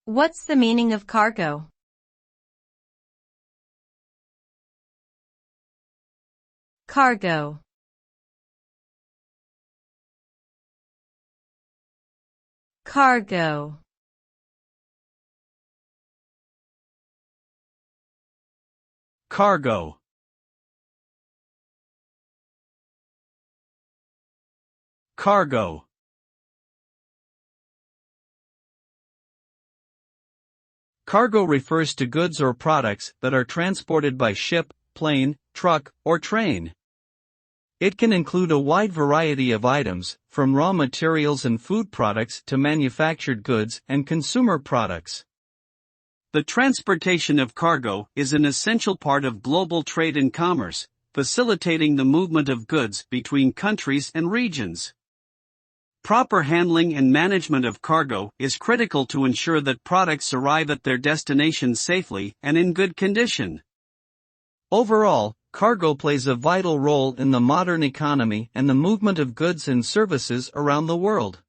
What's the meaning of cargo? Cargo. Cargo. Cargo. Cargo. Cargo refers to goods or products that are transported by ship, plane, truck, or train. It can include a wide variety of items, from raw materials and food products to manufactured goods and consumer products. The transportation of cargo is an essential part of global trade and commerce, facilitating the movement of goods between countries and regions. Proper handling and management of cargo is critical to ensure that products arrive at their destination safely and in good condition. Overall, cargo plays a vital role in the modern economy and the movement of goods and services around the world.